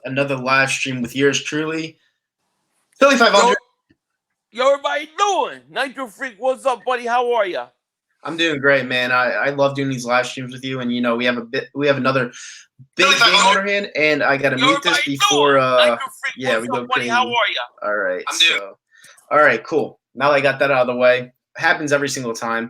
another live stream with yours truly, Philly.500. Yo, everybody doing? Nitro Freak, what's up, buddy? How are ya? I'm doing great, man. I love doing these live streams with you, and we have another big game on our hand, and I gotta mute this before we go crazy. How are ya? All right, all right, cool. Now that I got that out of the way, happens every single time.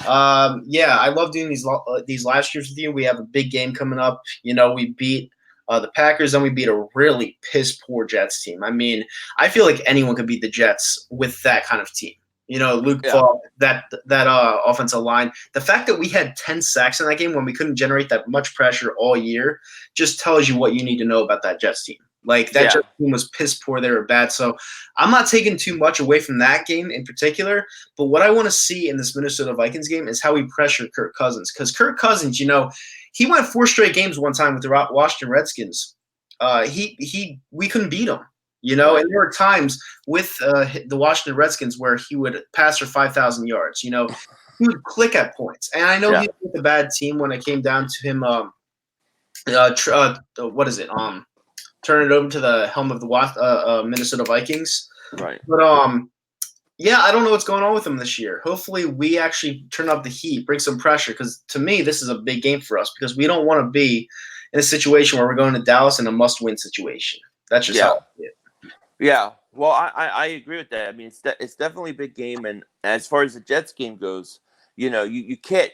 I love doing these live streams with you. We have a big game coming up. We beat the Packers, and we beat a really piss poor Jets team. I mean, I feel like anyone could beat the Jets with that kind of team. Luke Falk, that offensive line. The fact that we had 10 sacks in that game when we couldn't generate that much pressure all year just tells you what you need to know about that Jets team. Like, that Jets team was piss poor. They were bad. So I'm not taking too much away from that game in particular. But what I want to see in this Minnesota Vikings game is how we pressure Kirk Cousins. Because Kirk Cousins, he went 4 straight games one time with the Washington Redskins. We couldn't beat him. And there were times with the Washington Redskins where he would pass for 5,000 yards. He would click at points. And I know he was with a bad team when it came down to him. Turn it over to the helm of the Minnesota Vikings. Right. But I don't know what's going on with him this year. Hopefully, we actually turn up the heat, bring some pressure. Because to me, this is a big game for us because we don't want to be in a situation where we're going to Dallas in a must-win situation. That's just how I see it. Yeah, well, I agree with that. I mean, it's definitely a big game, and as far as the Jets game goes, you can't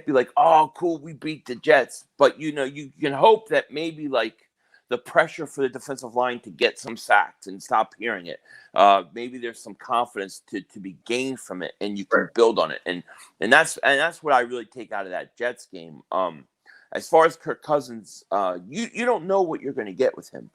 be like, oh, cool, we beat the Jets, but you can hope that maybe like the pressure for the defensive line to get some sacks and stop hearing it. Maybe there's some confidence to be gained from it, and you can build on it, and that's what I really take out of that Jets game. As far as Kirk Cousins, you don't know what you're going to get with him.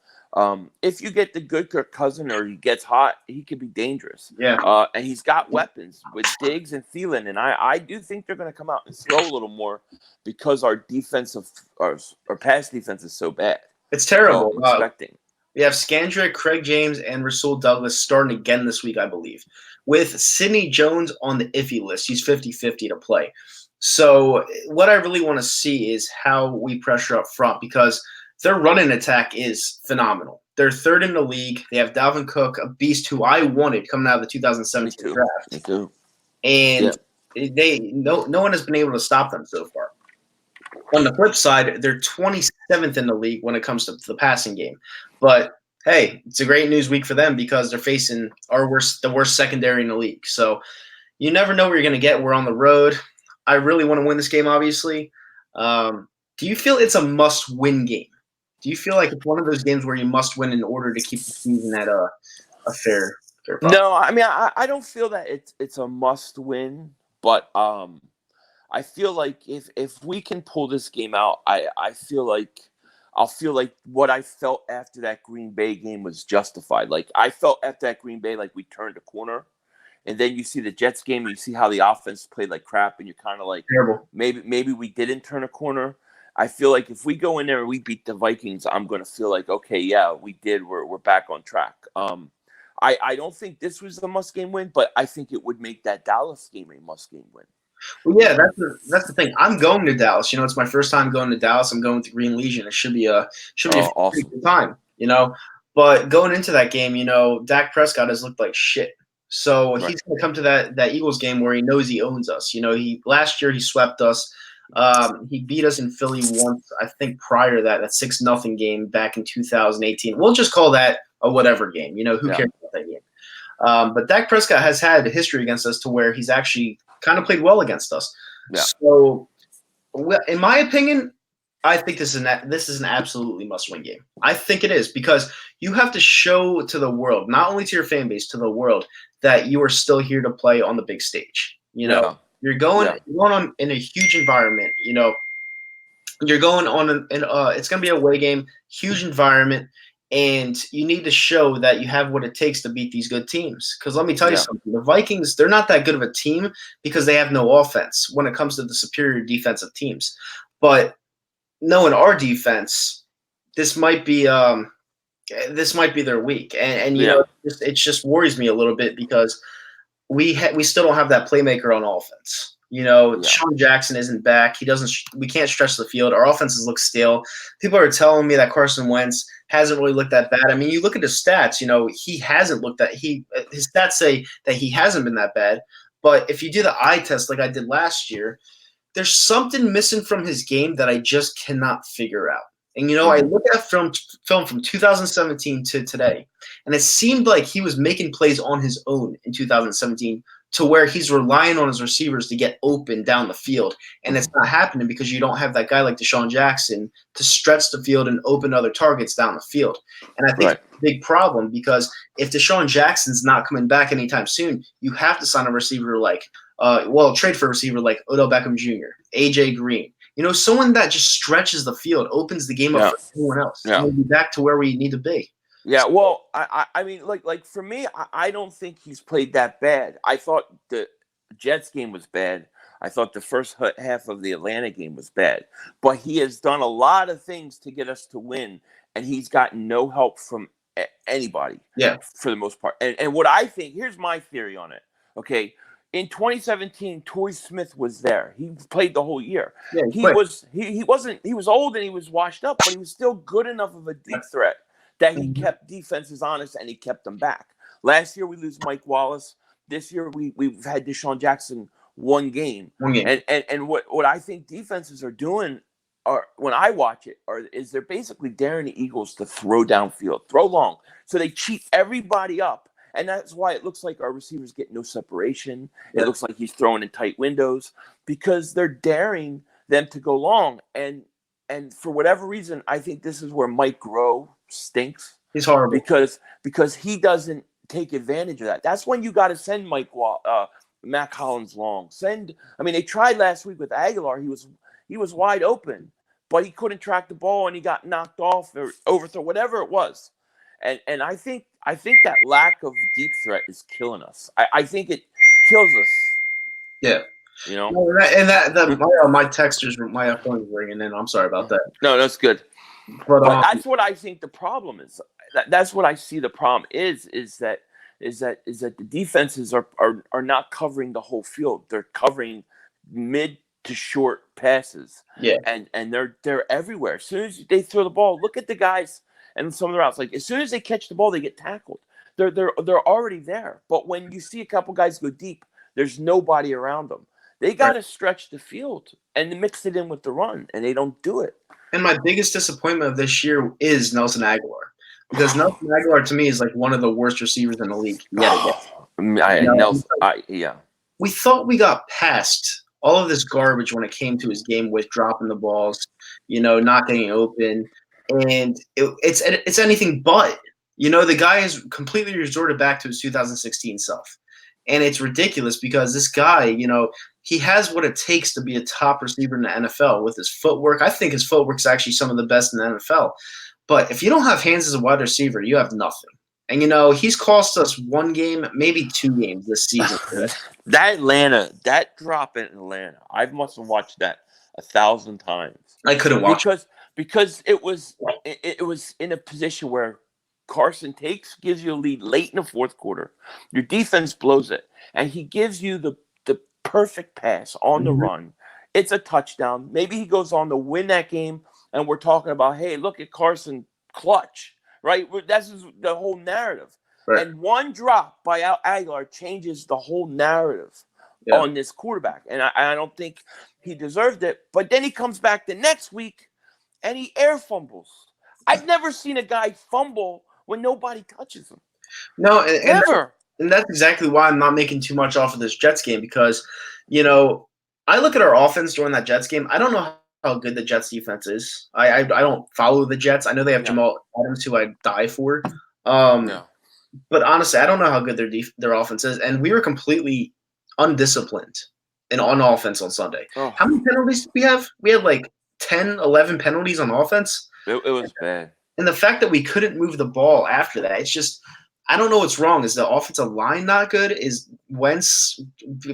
If you get the good Kirk Cousins or he gets hot, he could be dangerous. Yeah. And he's got weapons with Diggs and Thielen, and I do think they're going to come out and throw a little more because our pass defense is so bad. It's terrible. So I'm expecting. We have Scandrick, Craig James, and Rasul Douglas starting again this week, I believe, with Sidney Jones on the iffy list. He's 50-50 to play. So what I really want to see is how we pressure up front because their running attack is phenomenal. They're third in the league. They have Dalvin Cook, a beast who I wanted coming out of the 2017 draft. Me too. And no one has been able to stop them so far. On the flip side, they're 27th in the league when it comes to the passing game. But hey, it's a great news week for them because they're facing the worst secondary in the league. So you never know what you're going to get. We're on the road. I really want to win this game, obviously. Do you feel it's a must-win game? Do you feel like it's one of those games where you must win in order to keep the season at a fair problem? No, I mean I don't feel that it's a must-win, but I feel like if we can pull this game out, I'll feel like what I felt after that Green Bay game was justified. Like I felt after that Green Bay, like we turned a corner. And then you see the Jets game, and you see how the offense played like crap, and you're kind of like, terrible. Maybe we didn't turn a corner. I feel like if we go in there and we beat the Vikings, I'm going to feel like, okay, yeah, we did. We're back on track. I don't think this was a must-game win, but I think it would make that Dallas game a must-game win. Well, yeah, that's the thing. I'm going to Dallas. It's my first time going to Dallas. I'm going with the Green Legion. It should be a awesome good time. But going into that game, Dak Prescott has looked like shit. So he's going to come to that Eagles game where he knows he owns us. Last year he swept us. He beat us in Philly once, I think prior to that 6-0 game back in 2018. We'll just call that a whatever game. Who cares about that game? But Dak Prescott has had a history against us to where he's actually kind of played well against us. Yeah. So in my opinion, I think this is an absolutely must-win game. I think it is because you have to show to the world, not only to your fan base, to the world, that you are still here to play on the big stage. You're going on in a huge environment. You're going on it's going to be a away game, huge environment, and you need to show that you have what it takes to beat these good teams. Because let me tell you something, the Vikings, they're not that good of a team because they have no offense when it comes to the superior defensive teams. But knowing our defense, this might be their week, and it just worries me a little bit because we still don't have that playmaker on offense. Yeah. Sean Jackson isn't back. He doesn't. We can't stretch the field. Our offenses look stale. People are telling me that Carson Wentz hasn't really looked that bad. I mean, you look at his stats. He hasn't looked that. His stats say that he hasn't been that bad. But if you do the eye test like I did last year, there's something missing from his game that I just cannot figure out. And I look at film from 2017 to today, and it seemed like he was making plays on his own in 2017 to where he's relying on his receivers to get open down the field. And it's not happening because you don't have that guy like Deshaun Jackson to stretch the field and open other targets down the field. And I think it's a big problem because if Deshaun Jackson's not coming back anytime soon, you have to sign a receiver trade for a receiver like Odell Beckham Jr., AJ Green. Someone that just stretches the field, opens the game up for everyone else. Yeah. We'll be back to where we need to be. Yeah, well, I mean, like for me, I don't think he's played that bad. I thought the Jets game was bad. I thought the first half of the Atlanta game was bad. But he has done a lot of things to get us to win, and he's gotten no help from anybody. Yeah, for the most part. And what I think, here's my theory on it. Okay, in 2017, Torrey Smith was there. He played the whole year. Yeah, he was old and he was washed up, but he was still good enough of a deep threat that he kept defenses honest and he kept them back. Last year we lose Mike Wallace. This year we've had Deshaun Jackson one game. And what I think defenses are doing when I watch it is they're basically daring the Eagles to throw downfield, throw long. So they cheat everybody up. And that's why it looks like our receivers get no separation. Yeah. It looks like he's throwing in tight windows because they're daring them to go long. And for whatever reason, I think this is where Mike Groh stinks. He's horrible because he doesn't take advantage of that. That's when you got to send Mac Hollins long. They tried last week with Aguilar. He was wide open, but he couldn't track the ball and he got knocked off or overthrown, whatever it was. And I think that lack of deep threat is killing us. I think it kills us. Yeah. My texters, my phone is ringing in. I'm sorry about that. No, that's good. But that's what I think the problem is. That's what I see the problem is that the defenses are not covering the whole field. They're covering mid to short passes. Yeah. And they're everywhere. As soon as they throw the ball, look at the guys and some of the routes. Like as soon as they catch the ball, they get tackled. They're already there. But when you see a couple guys go deep, there's nobody around them. They got to stretch the field and mix it in with the run, and they don't do it. And my biggest disappointment of this year is Nelson Aguilar. Because Nelson Aguilar, to me, is like one of the worst receivers in the league. We thought we got past all of this garbage when it came to his game with dropping the balls, not getting open. And it's anything but. The guy has completely resorted back to his 2016 self. And it's ridiculous because this guy, he has what it takes to be a top receiver in the NFL with his footwork. I think his footwork is actually some of the best in the NFL. But if you don't have hands as a wide receiver, you have nothing. And, he's cost us one game, maybe two games this season. That drop in Atlanta, I must have watched that 1,000 times. I couldn't watch because it was in a position where Carson gives you a lead late in the fourth quarter. Your defense blows it, and he gives you the perfect pass on the run. It's a touchdown. Maybe he goes on to win that game, and we're talking about, hey, look at Carson clutch, right? That's the whole narrative. Right. And one drop by Aguilar changes the whole narrative on this quarterback, and I don't think he deserved it. But then he comes back the next week, and he air fumbles. I've never seen a guy fumble when nobody touches him. No, never. And that's exactly why I'm not making too much off of this Jets game because, I look at our offense during that Jets game. I don't know how good the Jets defense is. I don't follow the Jets. I know they have Jamal Adams, who I die for. But honestly, I don't know how good their offense is. And we were completely undisciplined on offense on Sunday. Oh. How many penalties did we have? We had like 10, 11 penalties on offense. It was bad. And the fact that we couldn't move the ball after that, it's just – I don't know what's wrong. Is the offensive line not good? Is Wentz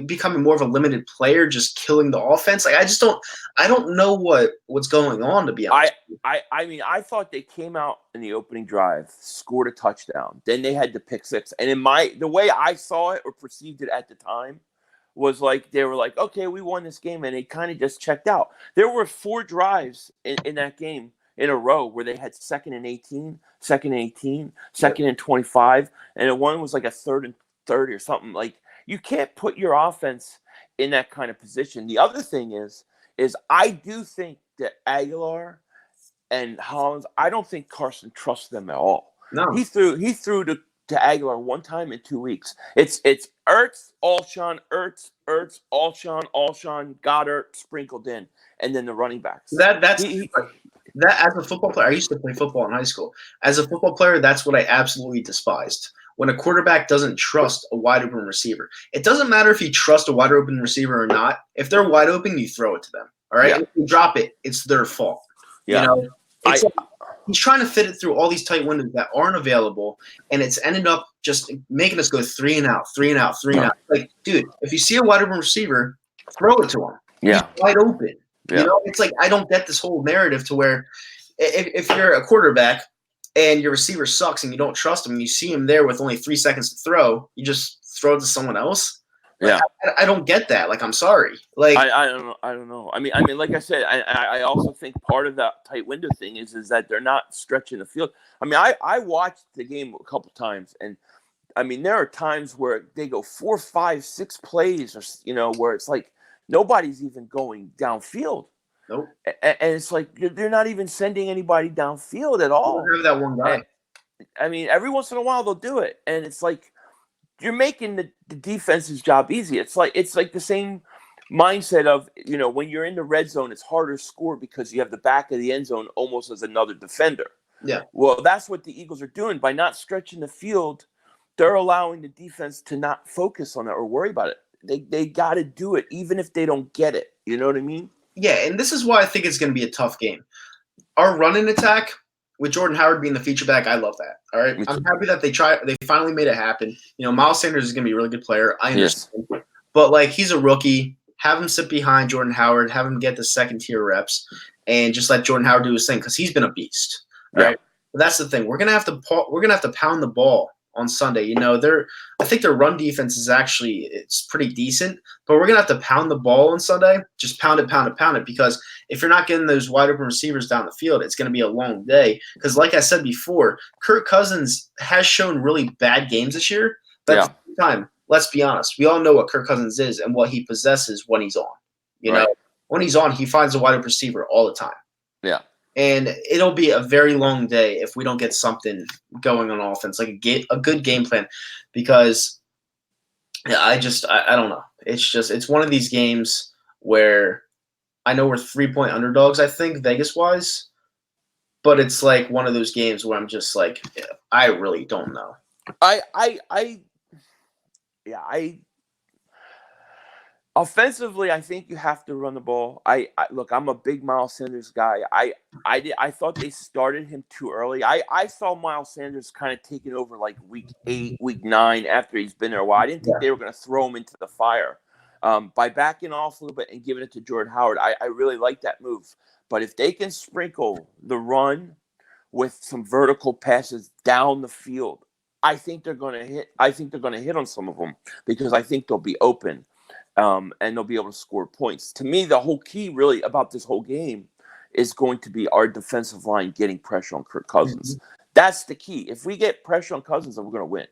becoming more of a limited player, just killing the offense? Like I don't know what's going on, to be honest. I thought they came out in the opening drive, scored a touchdown. Then they had the pick six. And the way I saw it or perceived it at the time was like they were like, okay, we won this game, and they kind of just checked out. There were 4 drives in that game in a row where they had 2nd and 18, 2nd and 18, Yep. 2nd and 25, and then one was like a 3rd and 30 or something. Like you can't put your offense in that kind of position. The other thing is I do think that Aguilar and Hollins, I don't think Carson trusts them at all. No. He threw to Aguilar one time in 2 weeks. It's Ertz, Alshon, Ertz, Alshon, Goddard sprinkled in, and then the running backs. That's He that as a football player. I used to play football in high school. As a football player, that's what I absolutely despised. When a quarterback doesn't trust a wide open receiver, it doesn't matter if you trust a wide open receiver or not. If they're wide open, you throw it to them. All right. Yeah. If you drop it, it's their fault. Yeah. You know, it's like he's trying to fit it through all these tight windows that aren't available, and it's ended up just making us go 3 and out, 3 and out, 3 and out. Like, dude, if you see a wide open receiver, throw it to him. Yeah. He's wide open. Yeah. You know, it's like I don't get this whole narrative to where if you're a quarterback and your receiver sucks and you don't trust him, and you see him there with only 3 seconds to throw, you just throw it to someone else. Like, Yeah. I don't get that. Like, I'm sorry. Like, I don't know. I mean, like I said, I also think part of that tight window thing is that they're not stretching the field. I mean, I watched the game a couple times, and I mean, there are times where they go 4, 5, 6 plays, or where it's like nobody's even going downfield. nope. And it's like they're not even sending anybody downfield at all. Have that one guy. I mean, every once in a while they'll do it, and it's like you're making the defense's job easy. It's like the same mindset of when you're in the red zone, it's harder to score because you have the back of the end zone almost as another defender. Yeah. Well, that's what the Eagles are doing by not stretching the field. They're allowing the defense to not focus on it or worry about it. They got to do it even if they don't get it. You know what I mean? Yeah, and this is why I think it's going to be a tough game. Our running attack with Jordan Howard being the feature back, I love that. All right, I'm happy that they finally made it happen. Miles Sanders is going to be a really good player. I understand, but like he's a rookie. Have him sit behind Jordan Howard. Have him get the second tier reps, and just let Jordan Howard do his thing because he's been a beast. Right, but that's the thing. We're gonna have to pound the ball on Sunday. I think their run defense is it's pretty decent, but we're gonna have to pound the ball on Sunday. Just pound it, because if you're not getting those wide open receivers down the field, it's gonna be a long day. Because like I said before, Kirk Cousins has shown really bad games this year. But at the same time, let's be honest, we all know what Kirk Cousins is and what he possesses when he's on. When he's on, he finds a wide open receiver all the time. Yeah. And it'll be a very long day if we don't get something going on offense, like a good game plan, because I don't know. It's one of these games where I know we're 3-point underdogs, I think, Vegas-wise, but it's like one of those games where I'm just like, I really don't know. Offensively, I think you have to run the ball. Look, I'm a big Miles Sanders guy. I thought they started him too early. I saw Miles Sanders kind of taking over like week 8, week 9 after he's been there a while. I didn't think they were going to throw him into the fire. By backing off a little bit and giving it to Jordan Howard, I really like that move. But if they can sprinkle the run with some vertical passes down the field, I think they're going to hit. I think they're going to hit on some of them because I think they'll be open. And they'll be able to score points. To me, the whole key really about this whole game is going to be our defensive line getting pressure on Kirk Cousins. Mm-hmm. That's the key. If we get pressure on Cousins, then we're going to win.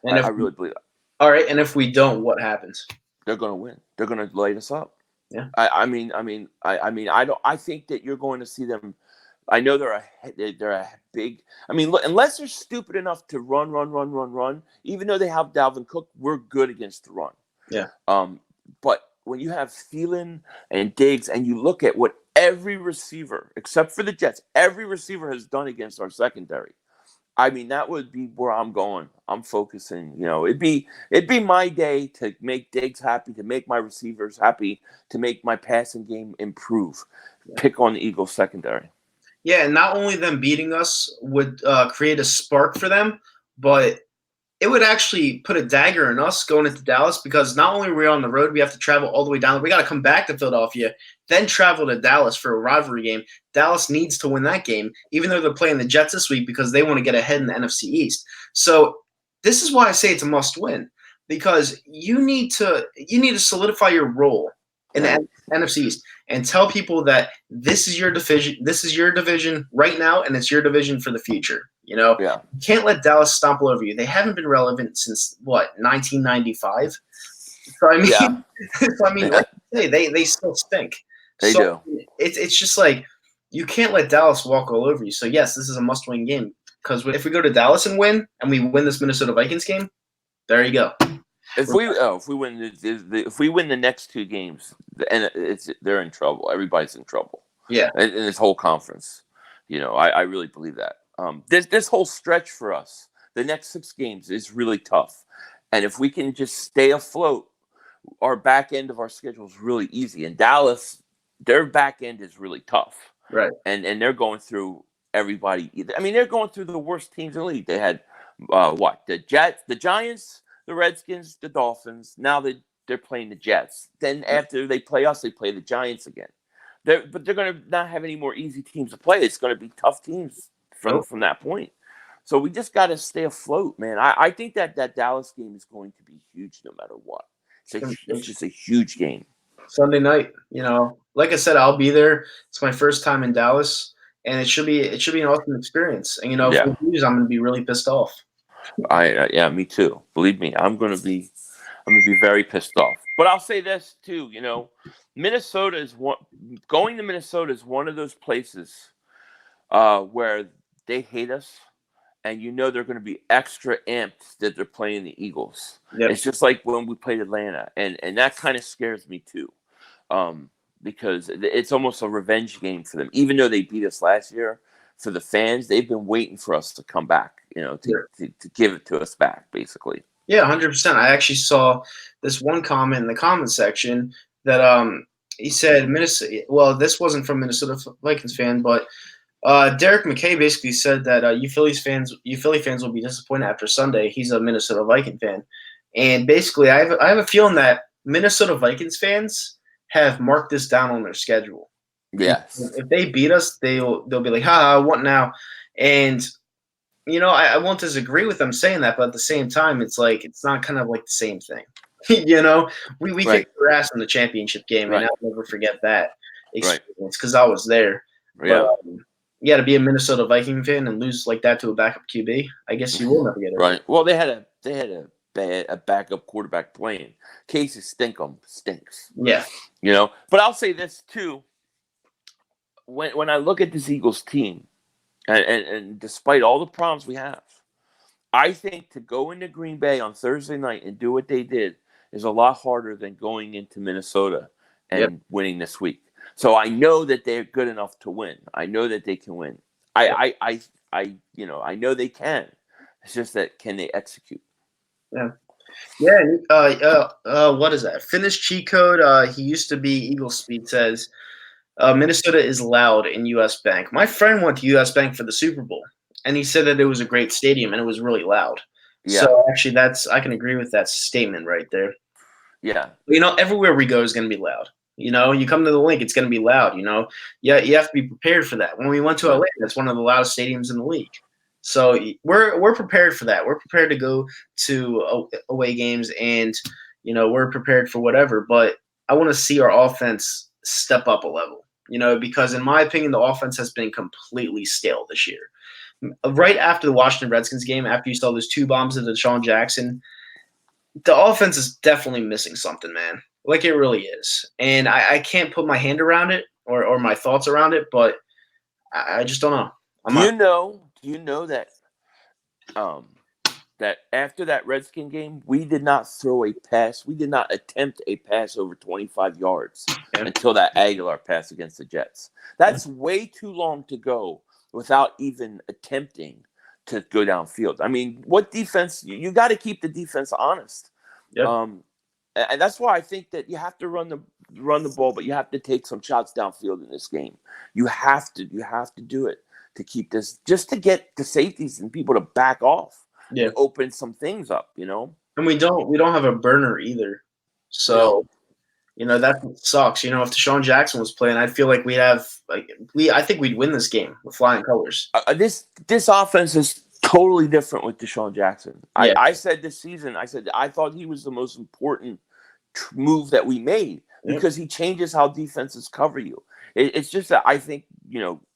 And I really believe that. All right, and if we don't, what happens? They're going to win. They're going to light us up. Yeah. I think that you're going to see them. I know they're a big. I mean, look, unless they're stupid enough to run. Even though they have Dalvin Cook, we're good against the run. Yeah. But when you have Thielen and Diggs and you look at what every receiver, except for the Jets, every receiver has done against our secondary, I mean, that would be where I'm going. I'm focusing. It'd be my day to make Diggs happy, to make my receivers happy, to make my passing game improve. Pick on the Eagles secondary. Yeah, and not only them beating us would create a spark for them, but it would actually put a dagger in us going into Dallas, because not only are we on the road, we have to travel all the way down. We got to come back to Philadelphia, then travel to Dallas for a rivalry game. Dallas needs to win that game, even though they're playing the Jets this week, because they want to get ahead in the NFC East. So this is why I say it's a must win. because you need to solidify your role in Yeah. the NFC East and tell people that this is your division. This is your division right now, and it's your division for the future. You know, Yeah. you can't let Dallas stomp all over you. They haven't been relevant since what 1995. So I mean, Yeah. like you say, they still stink. They So do. it's just like you can't let Dallas walk all over you. So yes, this is a must-win game because if we go to Dallas and we win this Minnesota Vikings game, there you go. If we win if we win the next two games, and they're in trouble. Everybody's in trouble. Yeah, in this whole conference. I really believe that. This whole stretch for us, the next 6 games is really tough, and if we can just stay afloat, our back end of our schedule is really easy. And Dallas, their back end is really tough, right. and they're going through everybody. I mean, they're going through the worst teams in the league. They had the Jets, the Giants, the Redskins, the Dolphins. Now they're playing the Jets. Then after they play us, they play the Giants again. But they're going to not have any more easy teams to play. It's going to be tough teams from that point. So we just got to stay afloat, man. I think that Dallas game is going to be huge no matter what. It's just a huge game. Sunday night, like I said, I'll be there. It's my first time in Dallas, and it should be an awesome experience. And if we lose, I'm going to be really pissed off. Yeah, me too. Believe me, I'm going to be very pissed off. But I'll say this too, Minnesota is going to Minnesota is one of those places where they hate us, and they're going to be extra amped that they're playing the Eagles. Yep. It's just like when we played Atlanta, and that kind of scares me too, because it's almost a revenge game for them. Even though they beat us last year, for the fans, they've been waiting for us to come back, to give it to us back, basically. Yeah, 100%. I actually saw this one comment in the comment section that he said Minnesota. Well, this wasn't from Minnesota Vikings fan, but Derek McKay basically said that you Philly fans will be disappointed after Sunday. He's a Minnesota Viking fan, and basically, I have a feeling that Minnesota Vikings fans have marked this down on their schedule. Yes. If they beat us, they'll be like, "Ha, what now?" And I won't disagree with them saying that, but at the same time, it's like it's not kind of like the same thing. We Right. kicked their ass in the championship game, Right. and I'll never forget that experience because Right. I was there. Yeah. But, to be a Minnesota Viking fan and lose like that to a backup QB, I guess you will never get it. Right. Well, they had a backup quarterback playing. Casey stinks. Yeah. But I'll say this too. When I look at this Eagles team, and despite all the problems we have, I think to go into Green Bay on Thursday night and do what they did is a lot harder than going into Minnesota and winning this week. So I know that they're good enough to win. I know that they can win. I know they can. It's just that can they execute? Yeah. Yeah. What is that? Finnish cheat code. He used to be Eagle Speed says Minnesota is loud in US Bank. My friend went to US Bank for the Super Bowl, and he said that it was a great stadium and it was really loud. Yeah. So actually, I can agree with that statement right there. Yeah. Everywhere we go is going to be loud. You come to the link, it's going to be loud. Yeah, you have to be prepared for that. When we went to Atlanta, it's one of the loudest stadiums in the league. So we're prepared for that. We're prepared to go to away games, and we're prepared for whatever. But I want to see our offense step up a level. Because in my opinion, the offense has been completely stale this year. Right after the Washington Redskins game, after you saw those 2 bombs into Deshaun Jackson, the offense is definitely missing something, man. Like it really is. And I can't put my hand around it or my thoughts around it, but I just don't know. Do you know that that after that Redskin game, we did not throw a pass. We did not attempt a pass over 25 yards until that Aguilar pass against the Jets. That's way too long to go without even attempting to go downfield. I mean, what defense? You got to keep the defense honest. Yep. And that's why I think that you have to run the ball, but you have to take some shots downfield in this game. You have to do it to keep this, just to get the safeties and people to back off and open some things up, And we don't have a burner either. So, that sucks. If Deshaun Jackson was playing, I feel like I think we'd win this game with flying colors. This offense is totally different with Deshaun Jackson. Yeah, I said this season, I thought he was the most important move that we made yep. because he changes how defenses cover you. It's just that I think,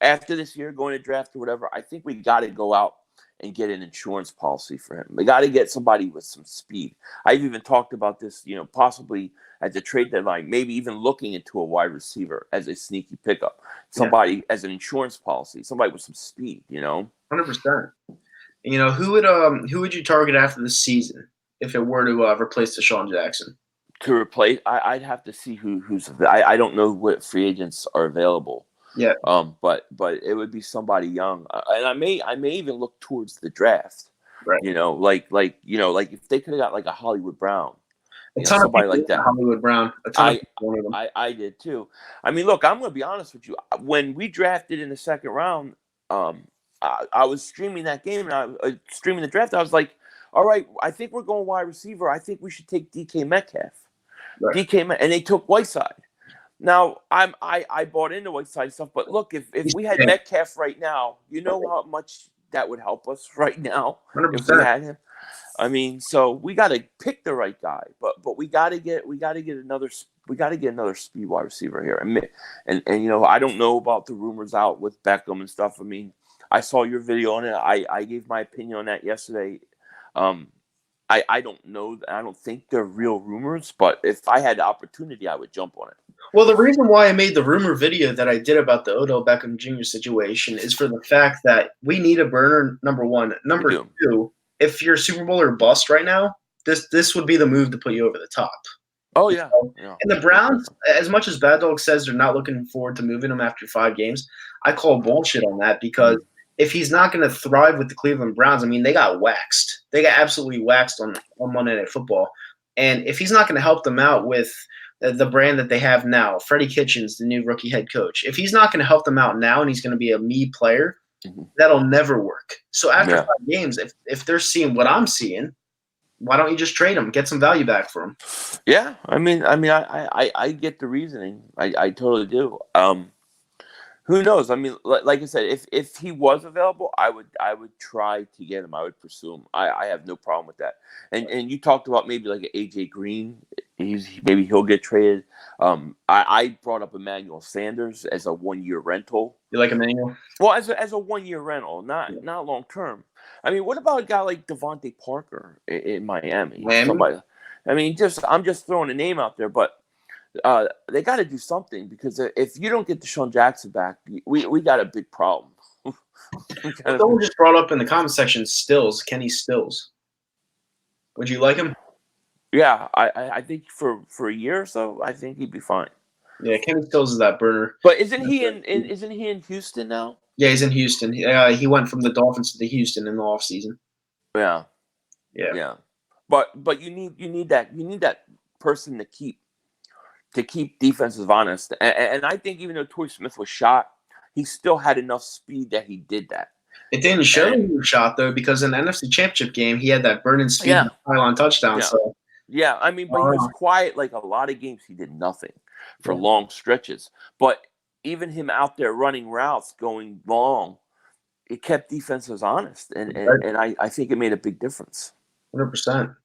after this year going to draft or whatever, I think we got to go out and get an insurance policy for him. We got to get somebody with some speed. I've even talked about this, possibly at the trade deadline, maybe even looking into a wide receiver as a sneaky pickup. Somebody as an insurance policy, somebody with some speed, 100%. Who would you target after the season if it were to replace Deshaun Jackson? To replace, I'd have to see who's. I don't know what free agents are available. Yeah. But it would be somebody young, and I may even look towards the draft. Right. Like if they could have got like a Hollywood Brown, A ton of somebody people like that. Hollywood Brown. A ton of people wanted him. I did too. I mean, look, I'm going to be honest with you. When we drafted in the second round, I was streaming that game and I was streaming the draft. I was like, all right, I think we're going wide receiver. I think we should take DK Metcalf. Right. And they took Whiteside. Now I bought into Whiteside stuff, but look, if we had Metcalf right now, you know how much that would help us right now 100%. if we had him. I mean, so we got to pick the right guy, but we got to get another speed wide receiver here. And I don't know about the rumors out with Beckham and stuff. I mean, I saw your video on it. I gave my opinion on that yesterday. I don't know. I don't think they're real rumors, but if I had the opportunity, I would jump on it. Well, the reason why I made the rumor video that I did about the Odell Beckham Jr. situation is for the fact that we need a burner, number one. Number two, if you're Super Bowl or bust right now, this would be the move to put you over the top. Oh, yeah. And the Browns, as much as Bad Dog says they're not looking forward to moving him after 5 games, I call bullshit on that because if he's not going to thrive with the Cleveland Browns, I mean, they got waxed. They got absolutely waxed on Monday Night Football. And if he's not going to help them out with the brand that they have now, Freddie Kitchens, the new rookie head coach, if he's not going to help them out now and he's going to be a me player, that'll never work. So after 5 games, if they're seeing what I'm seeing, why don't you just trade him, get some value back for him? Yeah, I mean, I get the reasoning. I totally do. Who knows? I mean, like I said, if he was available, I would try to get him. I would pursue him. I have no problem with that. And you talked about maybe like an AJ Green. Maybe he'll get traded. I brought up Emmanuel Sanders as a 1-year rental. You like Emmanuel? Well, as a 1-year rental, not long term. I mean, what about a guy like Devontae Parker in Miami? Somebody. I mean, I'm just throwing a name out there, but they got to do something because if you don't get Deshaun Jackson back, we got a big problem. Someone just brought up in the comment section Kenny Stills. Would you like him? Yeah, I think for a year or so, I think he'd be fine. Yeah, Kenny Stills is that burner. But isn't he in Houston now? Yeah, he's in Houston. He went from the Dolphins to the Houston in the offseason. Yeah. But you need that person to keep defenses honest. And I think even though Torrey Smith was shot, he still had enough speed that he did that. It didn't show he was shot though, because in the NFC Championship game he had that burning speed pylon touchdown. So I mean, but he was quiet like a lot of games. He did nothing for long stretches. But even him out there running routes, going long, it kept defenses honest, and I think it made a big difference. 100%.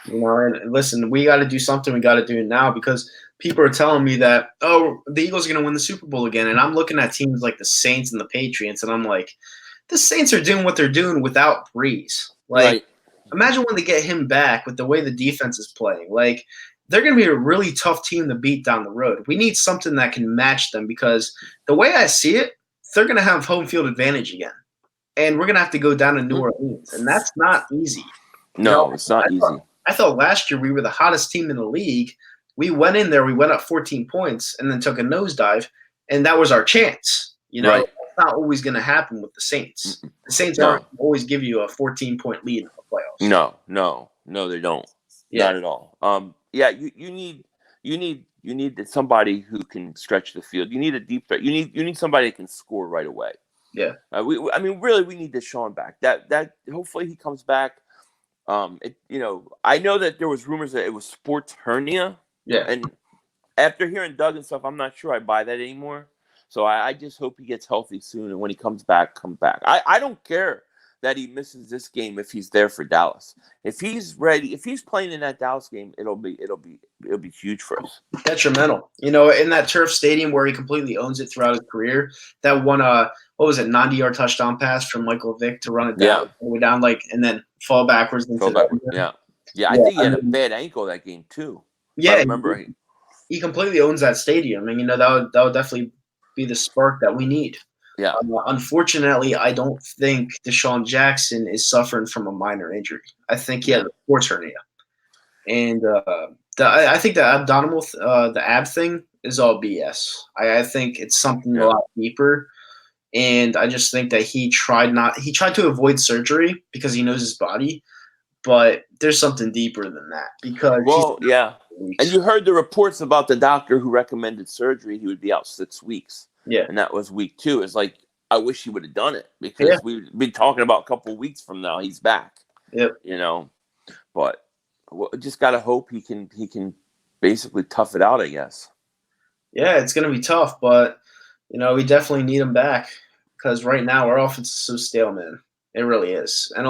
And listen, we got to do something. We got to do it now because people are telling me that, the Eagles are going to win the Super Bowl again. And I'm looking at teams like the Saints and the Patriots, and I'm like, the Saints are doing what they're doing without Breeze. Imagine when they get him back with the way the defense is playing. Like, they're going to be a really tough team to beat down the road. We need something that can match them because the way I see it, they're going to have home field advantage again. And we're going to have to go down to New Orleans, and that's not easy. No, it's not easy. I thought last year we were the hottest team in the league. We went in there, we went up 14 points, and then took a nosedive, and that was our chance. That's not always going to happen with the Saints. The Saints aren't always give you a 14-point lead in the playoffs. No, they don't. Not at all. You need somebody who can stretch the field. You need a deep threat. You need somebody that can score right away. Yeah. We need Deshaun back. That hopefully he comes back. I know that there was rumors that it was sports hernia. Yeah. And after hearing Doug and stuff, I'm not sure I buy that anymore. So I just hope he gets healthy soon, and when he comes back, come back. I don't care that he misses this game if he's there for Dallas. If he's ready, if he's playing in that Dallas game, it'll be huge for us. Detrimental. In that turf stadium where he completely owns it throughout his career, that one what was it, 90-yard touchdown pass from Michael Vick to run it down, all the way down, and then fall backwards into Yeah. I think he had a bad ankle that game too. Yeah, I remember he completely owns that stadium, and that would definitely be the spark that we need. Yeah. Unfortunately, I don't think Deshaun Jackson is suffering from a minor injury. I think he has a sports hernia, and I think the abdominal, the ab thing is all BS. I think it's something a lot deeper, and I just think that he tried to avoid surgery because he knows his body, but there's something deeper than that because and you heard the reports about the doctor who recommended surgery. He would be out 6 weeks. Yeah. And that was week 2. It's like, I wish he would have done it because we've been talking about a couple of weeks from now he's back. Yep. But just got to hope he can basically tough it out, I guess. Yeah, it's going to be tough, but we definitely need him back because right now our offense is so stale, man. It really is. And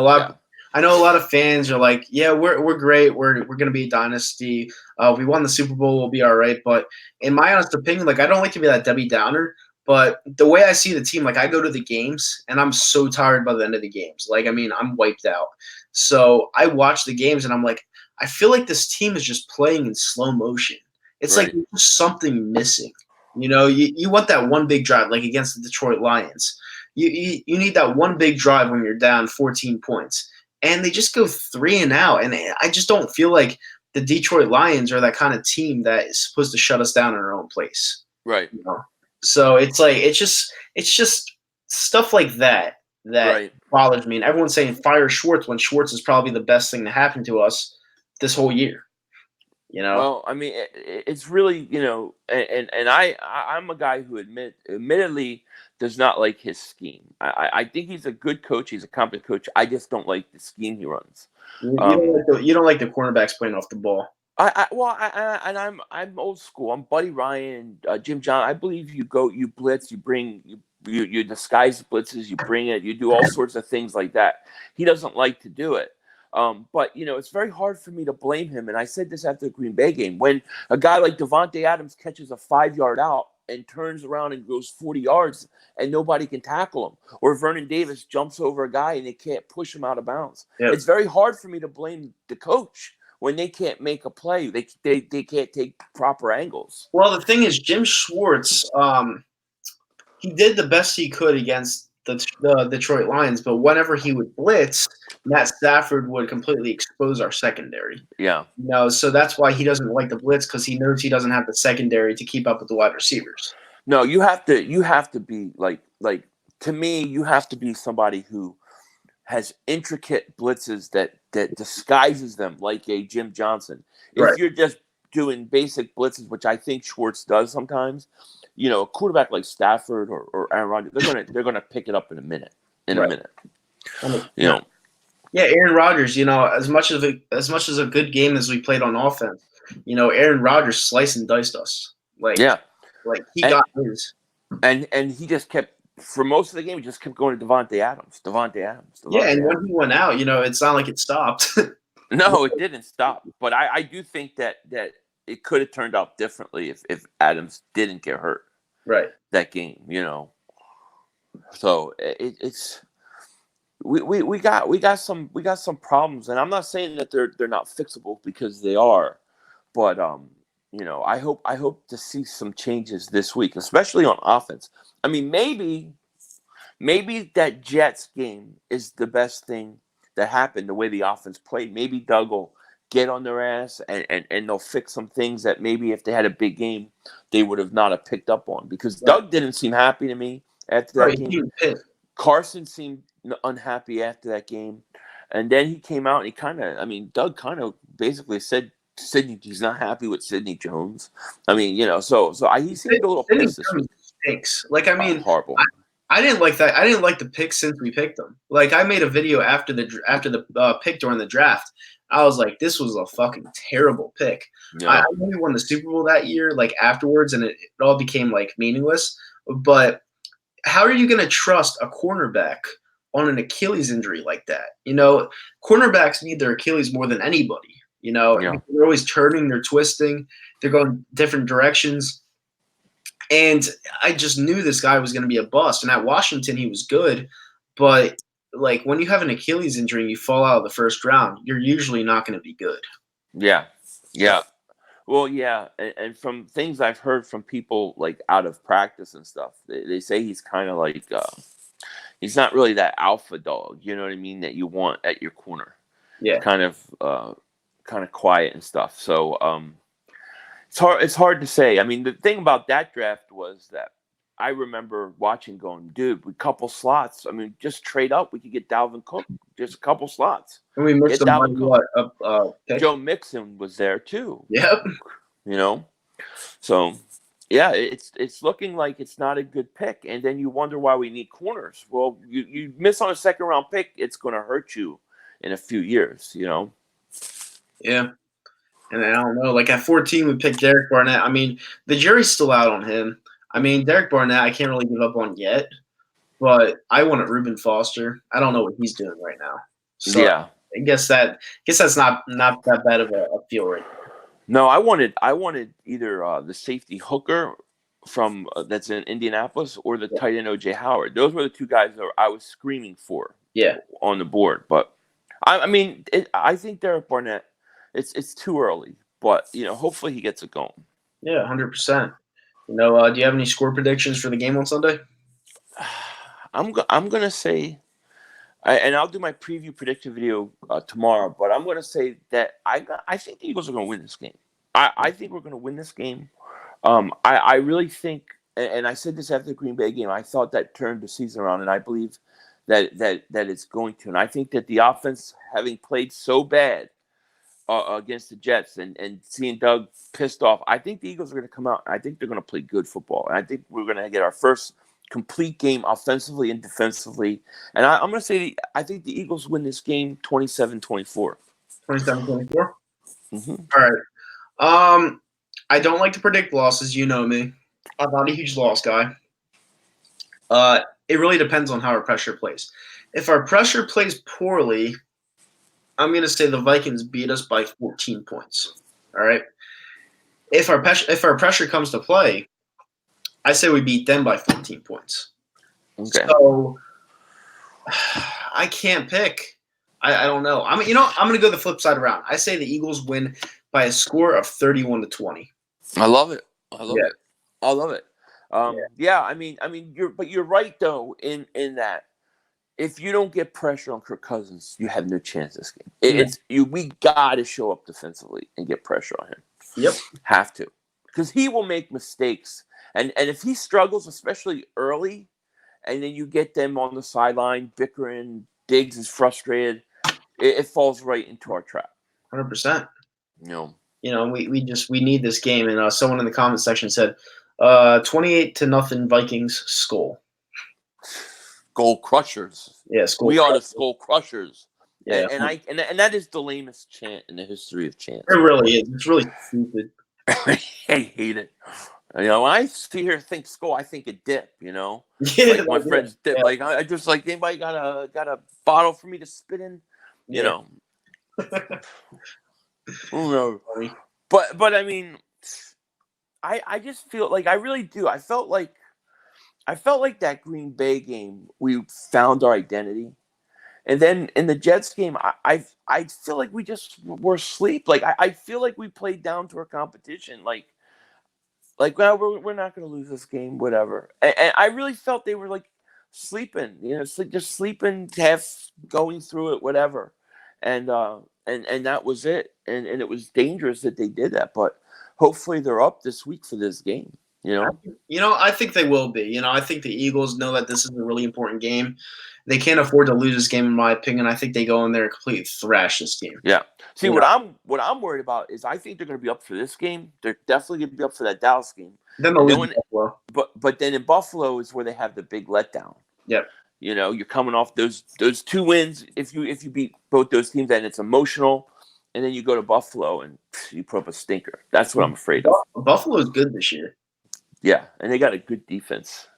I know a lot of fans are like, yeah, we're great. We're going to be a dynasty. We won the Super Bowl. We'll be all right. But in my honest opinion, I don't like to be that Debbie Downer. But the way I see the team, I go to the games and I'm so tired by the end of the games. I'm wiped out. So I watch the games and I'm like, I feel like this team is just playing in slow motion. It's like there's something missing. You want that one big drive, like against the Detroit Lions. You need that one big drive when you're down 14 points. And they just go 3 and out. And I just don't feel like the Detroit Lions are that kind of team that is supposed to shut us down in our own place. Right. So it's just stuff like that bothers me. And everyone's saying fire Schwartz when Schwartz is probably the best thing to happen to us this whole year. Well, I mean, it's really, and I'm a guy who admittedly does not like his scheme. I think he's a good coach. He's a competent coach. I just don't like the scheme he runs. You don't like the cornerbacks playing off the ball. I'm old school. I'm Buddy Ryan, Jim John. I believe you blitz, you disguise blitzes, you bring it, you do all sorts of things like that. He doesn't like to do it. But it's very hard for me to blame him. And I said this after the Green Bay game, when a guy like Devontae Adams catches a 5-yard out and turns around and goes 40 yards and nobody can tackle him, or Vernon Davis jumps over a guy and they can't push him out of bounds. Yep. It's very hard for me to blame the coach when they can't make a play. They can't take proper angles. Well, the thing is, Jim Schwartz, he did the best he could against the Detroit Lions, but whenever he would blitz, Matt Stafford would completely expose our secondary. Yeah. So that's why he doesn't like the blitz, because he knows he doesn't have the secondary to keep up with the wide receivers. No, you have to be like to me, you have to be somebody who has intricate blitzes that disguises them like a Jim Johnson. If you're just doing basic blitzes, which I think Schwartz does sometimes, a quarterback like Stafford or Aaron Rodgers, they're gonna pick it up in a minute. Yeah, Aaron Rodgers, as much as a good game as we played on offense, Aaron Rodgers sliced and diced us. He got his. And he just kept, for most of the game, he just kept going to Devontae Adams. And when he went out, it's not like it stopped. No, it didn't stop. But I do think that it could have turned out differently if Adams didn't get hurt. Right. That game, So it's we got some problems, and I'm not saying that they're not fixable, because they are, but I hope to see some changes this week, especially on offense. I mean, maybe that Jets game is the best thing that happened, the way the offense played. Maybe Doug will get on their ass and they'll fix some things that maybe if they had a big game, they would have not have picked up on, because Doug didn't seem happy to me after that game. Carson seemed unhappy after that game. And then he came out and Doug kind of basically said he's not happy with Sidney Jones. I mean, so he seemed a little pissed. Stinks. Horrible. I didn't like that. I didn't like the pick since we picked them. I made a video after the pick during the draft. I was like, this was a fucking terrible pick. Yeah. I know we won the Super Bowl that year, afterwards, and it all became meaningless. But how are you going to trust a cornerback on an Achilles injury like that. You know, cornerbacks need their Achilles more than anybody. You know, Yeah. they're always turning, they're twisting, they're going different directions. And I just knew this guy was going to be a bust. And at Washington, he was good. But like when you have an Achilles injury and you fall out of the first round, you're usually not going to be good. Yeah. So, Yeah. Well, yeah, and from things I've heard from people like out of practice and stuff, they say he's kind of like he's not really that alpha dog. You know what I mean? That you want at your corner. yeah. Kind of quiet and stuff. So it's hard. It's hard to say. I mean, the thing about that draft was that I remember watching, going, dude, we couple slots. I mean, just trade up. We could get Dalvin Cook. Just a couple slots. And we missed Get him by Dalvin Cook. what? Pick? Joe Mixon was there too. Yep. You know, so yeah, it's looking like it's not a good pick. And then you wonder why we need corners. Well, you miss on a second round pick, it's going to hurt you in a few years. You know. Yeah. And I don't know. Like at 14, we picked Derek Barnett. I mean, the jury's still out on him. I mean, Derek Barnett, I can't really give up on yet. But I wanted Reuben Foster. I don't know what he's doing right now. So Yeah. I guess that's not that bad of a feel right now. No, I wanted either the safety Hooker from that's in Indianapolis or the tight end OJ Howard. Those were the two guys that I was screaming for. Yeah. On the board, but I mean, I think Derek Barnett. It's too early, but you know, hopefully he gets it going. Yeah, 100%. You know, do you have any score predictions for the game on Sunday? I'm gonna say, and I'll do my preview prediction video tomorrow. But I'm gonna say that I think the Eagles are gonna win this game. I think we're gonna win this game. I really think, and I said this after the Green Bay game. I thought that turned the season around, and I believe that it's going to. And I think that the offense, having played so bad against the Jets and seeing Doug pissed off, I think the Eagles are going to come out. I think they're going to play good football. And I think we're going to get our first complete game offensively and defensively. And I'm going to say I think the Eagles win this game 27-24. 27-24? Mm-hmm. All right. I don't like to predict losses. You know me. I'm not a huge loss guy. It really depends on how our pressure plays. If our pressure plays poorly, I'm going to say the Vikings beat us by 14 points. All right. If our pressure comes to play, I say we beat them by 14 points. Okay. So I can't pick. I don't know. I'm going to go the flip side around. I say the Eagles win by a score of 31-20. I love it. I love Yeah. it. I love it. Yeah. I mean, you're right though in that. If you don't get pressure on Kirk Cousins, you have no chance this game. We got to show up defensively and get pressure on him. Yep. Have to. Because he will make mistakes. And if he struggles, especially early, and then you get them on the sideline bickering, Diggs is frustrated, it falls right into our trap. 100%. You know, we need this game. And someone in the comment section said 28-0 Vikings skull. Skull crushers. Yeah, skull. We are the skull crushers. Yeah, and that is the lamest chant in the history of chants. It really is. It's really stupid. I hate it. You know, when I see here think skull, I think a dip. You know, Yeah, like my friend's dip. Yeah. Like I just like, anybody got a bottle for me to spit in? You know. Who knows? But I mean, I just feel like I really do. I felt like that Green Bay game, we found our identity. And then in the Jets game, I feel like we just were asleep. Like, I feel like we played down to our competition. Like well, we're not going to lose this game, whatever. And I really felt they were, like, sleeping. You know, just sleeping, half going through it, whatever. And that was it. And it was dangerous that they did that. But hopefully they're up this week for this game. You know, I think they will be. You know, I think the Eagles know that this is a really important game. They can't afford to lose this game, in my opinion. I think they go in there and completely thrash this team. Yeah. See, what I'm worried about is I think they're going to be up for this game. They're definitely going to be up for that Dallas game. Then they'll lose Buffalo. But then in Buffalo is where they have the big letdown. Yep. You know, you're coming off those 2 wins. If you beat both those teams, and it's emotional, and then you go to Buffalo and you put up a stinker. That's what I'm afraid of. Buffalo's good this year. Yeah, and they got a good defense.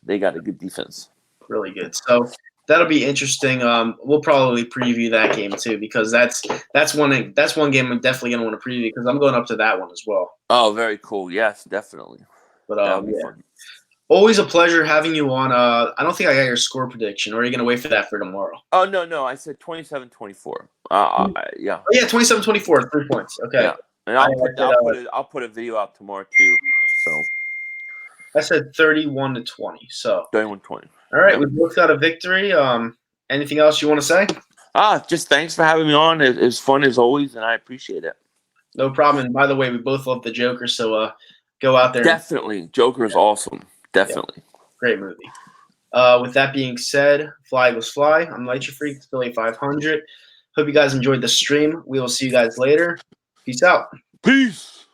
Really good. So, That'll be interesting. We'll probably preview that game too because that's one game I'm definitely gonna want to preview because I'm going up to that one as well. Oh, very cool. Yes, definitely. But That would be yeah, fun. always a pleasure having you on. I don't think I got your score prediction, or are you gonna wait for that for tomorrow? Oh no, I said 27-24. Yeah, Oh yeah, 27-24, 3 points. Okay, yeah. And I I'll put a video out tomorrow too. So I said 31-20. So 31-20. all right, Yep. we both got a victory. Anything else you want to say? Just thanks for having me on. It was fun as always, and I appreciate it. No problem. And by the way, we both love the Joker, so go out there. Definitely, Joker is awesome. Definitely. Great movie. With that being said, fly was fly. I'm Light Your Freak, Philly.500. Hope you guys enjoyed the stream. We will see you guys later. Peace out. Peace.